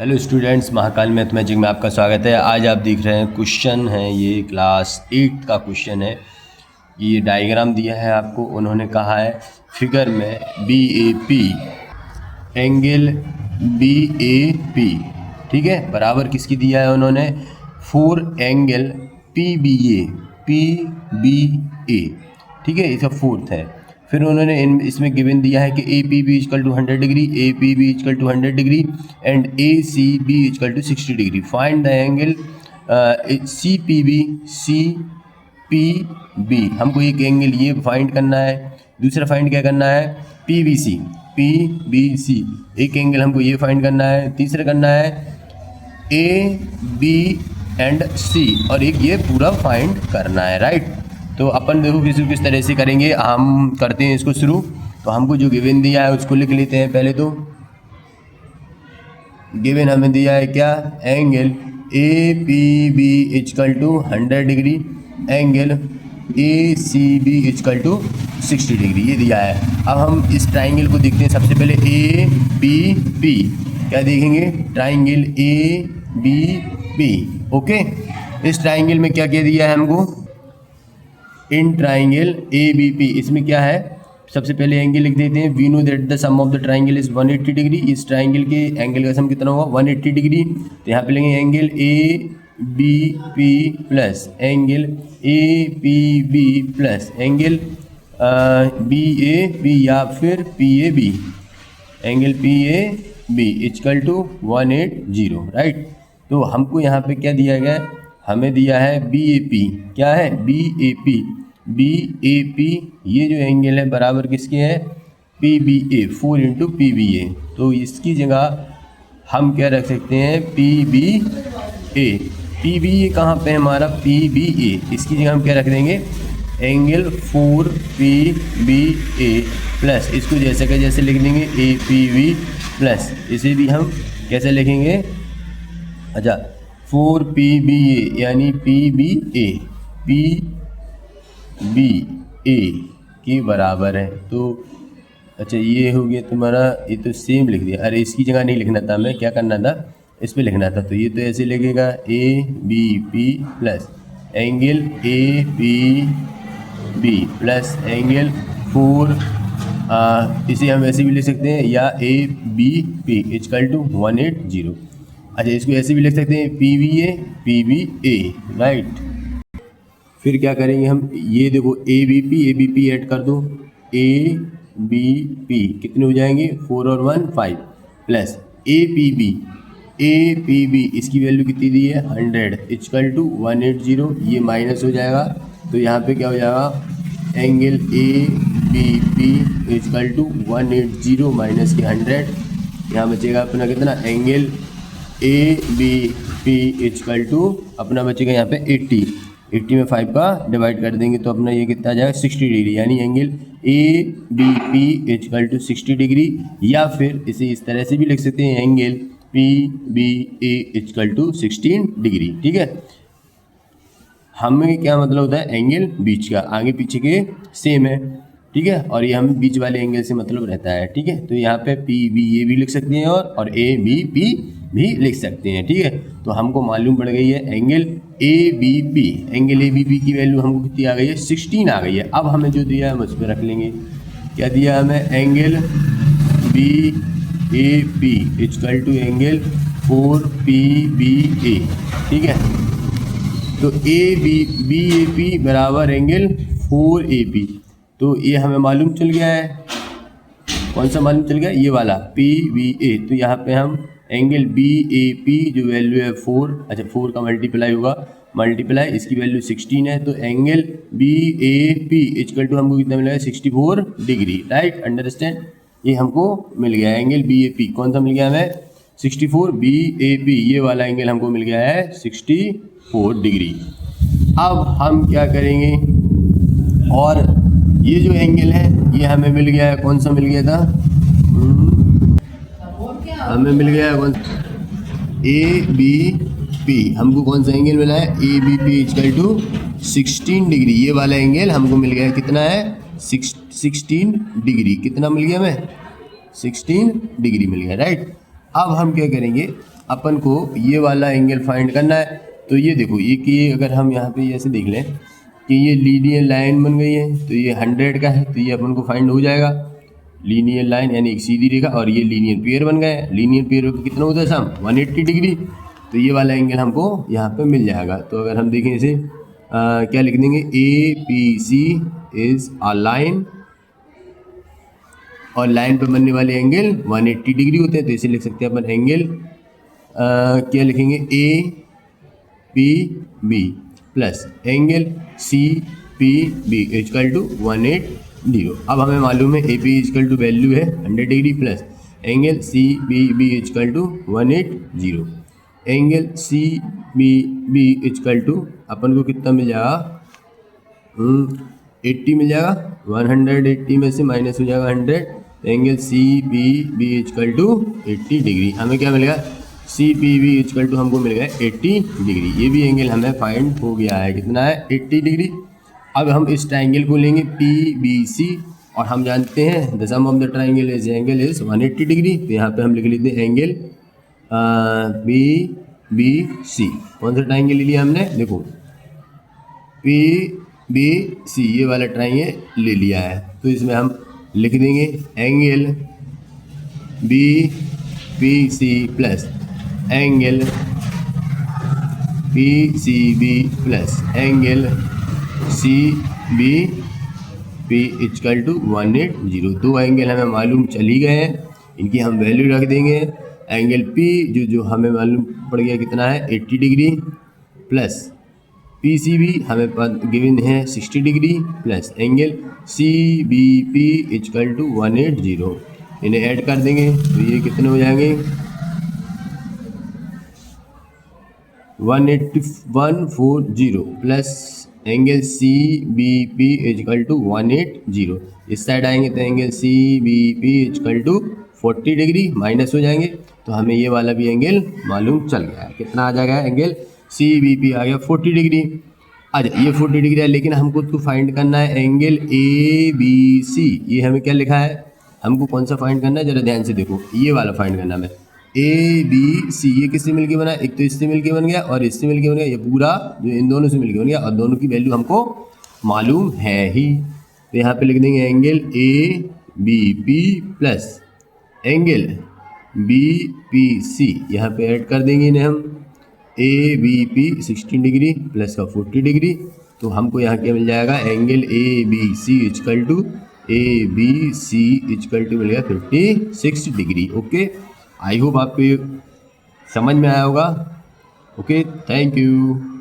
Hello students, Mahakal mathematics में आपका स्वागत है। आज आप देख रहे हैं क्वेश्चन है, ये क्लास 8 का क्वेश्चन है। ये डायग्राम दिया है आपको, उन्होंने कहा है फिगर में BAP एंगल BAP, ठीक है, बराबर किसकी दिया है उन्होंने 4 एंगल PBA, ठीक है, इसका फोर्थ है। फिर उन्होंने इसमें गिवन दिया है कि APB equal to 100 degree, APB equal to 100 degree and ACB equal to 60 degree. Find the angle CPB। हमको एक एंगल ये फाइंड करना है, दूसरा फाइंड क्या करना है PBC, एक एंगल हमको ये फाइंड करना है, तीसरा करना है AB एंड C, और एक ये पूरा फाइंड करना है, राइट। तो अपन देखो किस तरह से करेंगे, हम करते हैं इसको शुरू। तो हमको जो गिवन दिया है उसको लिख लेते हैं। पहले तो गिवन हमें दिया है क्या, angle APB equal to 100 degree, angle ACB equal to 60 degree, ये दिया है। अब हम इस ट्राइंगल को देखते हैं। सबसे पहले ABB क्या देखेंगे, ट्राइंगल ABB, ओके। इस ट्राइंगल में क्या क्या दिया है हमको, इन ट्राइंगल ABP, इसमें क्या है, सबसे पहले एंगल लिख देते हैं। We know that the sum of the triangle is 180 degree. इस ट्राइंगल के एंगल का सम कितना होगा 180 डिग्री। तो यहाँ पे लेंगे angle ABP plus angle APB plus angle BAP या फिर PAB, angle PAB equal to 180, right. तो हमको यहाँ पे क्या दिया गया है, हमें दिया है BAP, क्या है BAP, ये जो एंगल है बराबर किसके है PBA, 4 इंटू PBA। तो इसकी जगह हम क्या रख सकते हैं PBA कहाँ पे है हमारा PBA, इसकी जगह हम क्या रख देंगे एंगल 4PBA प्लस, इसको जैसे का जैसे लिख देंगे APB प्लस, इसे भी हम कैसे लिखेंगे, अच्छा 4PBA यानी PBA के बराबर है। तो अच्छा ये हो गया तुम्हारा, ये तो सेम लिख दिया। अरे इसकी जगह नहीं लिखना था, हमें क्या करना था, इस पे लिखना था। तो ये तो ऐसे लिखेगा ABP plus angle APB plus angle 4, इसे हम ऐसे भी लिख सकते हैं या ABP इक्वल टू 180। अच्छा इसको ऐसे भी लिख सकते हैं PBA, राइट। फिर क्या करेंगे हम, ये देखो ABP ऐड कर दो, ABP कितने हो जाएंगे 4 और 1 5 प्लस APB इसकी वैल्यू कितनी दी है 100 इक्वल टू 180, ये माइनस हो जाएगा। तो यहाँ पे क्या हो जाएगा angle ABP equal to 180 minus के 100, यहाँ बचेगा अपना कितना एंगल ABP इक्वल टू अपना बचेगा यहाँ पे 80 में 5 का डिवाइड कर देंगे तो अपना ये कितना आ जाएगा 60 डिग्री, यानी angle ABP equal to 60 degree. या फिर इसे इस तरह से भी लिख सकते हैं angle PBA equal to 16 degree, ठीक है। हमें क्या मतलब होता है एंगल बीच का, आगे पीछे के सेम है, ठीक है, और ये हम बीच वाले एंगल से मतलब रहता है, ठीक है। तो यहाँ पे PBA भी लिख सकते हैं और ABP भी लिख सकते हैं, ठीक है। तो हमको मालूम पड़ गई है एंगल ABP की वैल्यू हमको कितनी आ गई है 16 आ गई है। अब हमें जो दिया है हम उस पर रख लेंगे, क्या दिया हमें angle BAP equal to angle 4PBA, ठीक है। तो BAP बराबर एंगल 4AP, तो ये हमें मालूम चल गया है, कौन सा मालूम चल गया, ये वाला PBA। तो यहाँ पे हम एंगल BAP जो वैल्यू है 4, अच्छा 4 का मल्टीप्लाई होगा, मल्टीप्लाई इसकी वैल्यू 16 है, तो एंगल BAP इक्वल टू हमको कितना मिलेगा 64 डिग्री, राइट, अंडरस्टैंड। ये हमको मिल गया एंगल BAP, कौन सा मिल गया हमें 64, BAP ये वाला एंगल हमको मिल गया है 64 डिग्री। अब हम क्या करेंगे, और ये जो एंगल है ये हमें मिल गया है, कौन सा मिल गया था, हमें मिल गया है कौन ABP, हमको कौन सा एंगल मिला है ABP इक्वल टू 16 डिग्री, ये वाला एंगल हमको मिल गया है, कितना है 16 डिग्री, कितना मिल गया हमें 16 डिग्री मिल गया, राइट। अब हम क्या करेंगे, अपन को ये वाला एंगल फाइंड करना है। तो ये देखो ये कि अगर हम यहाँ पे ऐसे देख लें कि ये लीनियर लाइन बन गई है, तो ये 100 का है, तो ये अपन को फाइंड हो जाएगा। लीनियर लाइन यानी एक सीधी रेखा, और ये लीनियर पेयर बन गए। लीनियर पेयर का कितना होता है सम 180 डिग्री। तो ये वाला एंगल हमको यहाँ पे मिल जाएगा। तो अगर हम देखें इसे क्या लिख देंगे, A P C is a line, और लाइन पे बनने वाले एंगल 180 डिग्री होते हैं। तो इसे लिख सकते हैं अपन एंगल क्या लिखेंगे, A P B plus angle C P B is equal to 180। अब हमें मालूम है A P is equal to value है 100 degree plus angle C P B is equal to 180। Angle C B B is equal to अपन को कितना मिल जाएगा, 80 मिल जाएगा। 180 में से माइनस हो जाएगा 100। Angle C P B is equal to 80 degree. हमें क्या मिलेगा, C P B is equal to हमको मिल गया 80 डिग्री। ये भी एंगल हमें फाइंड हो गया है, कितना है 80 डिग्री। अब हम इस ट्राइंगल को लेंगे पी बी सी, और हम जानते हैं the sum of the triangle is angle is 180 degree. तो यहाँ पे हम लिख लेते हैं एंगल पी बी सी। कौन सा ट्राइंगल ले लिया हमने, देखो पी बी सी, ये वाला ट्राइंगल ले लिया है। तो इसमें हम लिख देंगे angle B P C plus angle P C B plus angle C B P is equal to 180। दो एंगल हमें मालूम चली गए हैं, इनकी हम वैल्यू रख देंगे। एंगल पी जो हमें मालूम पड़ गया कितना है 80 degree, plus P C B हमें गिवन है 60 degree, plus angle C B P is equal to 180। इन्हें ऐड कर देंगे तो ये कितने हो जाएंगे 140 plus angle C B P is equal to 180। इस साइड आएंगे तो angle C B P is equal to 40 degree minus हो जाएंगे। तो हमें ये वाला भी एंगल मालूम चल गया है, कितना आ जाएगा एंगल सी बी पी आ गया 40 डिग्री। अच्छा ये 40 डिग्री है, लेकिन हमको तो फाइंड करना है एंगल ए बी सी। ये हमें क्या लिखा है, हमको कौन सा फाइंड करना है, जरा ध्यान से देखो, ये वाला फाइंड करना है ए बी सी। ये किससे मिलके बना, एक तो इससे मिलके बन गया और इससे मिलके बन गया। ये पूरा जो इन दोनों से मिलके बन गया, और दोनों की वैल्यू हमको मालूम है ही। तो यहाँ पे लिख देंगे angle A B P plus angle B P C. यहाँ पे ऐड कर देंगे इन्हें हम, A B P 16 degree plus का 40 डिग्री। तो हमको यहाँ क्या मिल जाएगा, angle A B C equal to A B C equal to मिल गया 56 डिग्री। ओके, आई होप आपको ये समझ में आया होगा। Okay, thank you.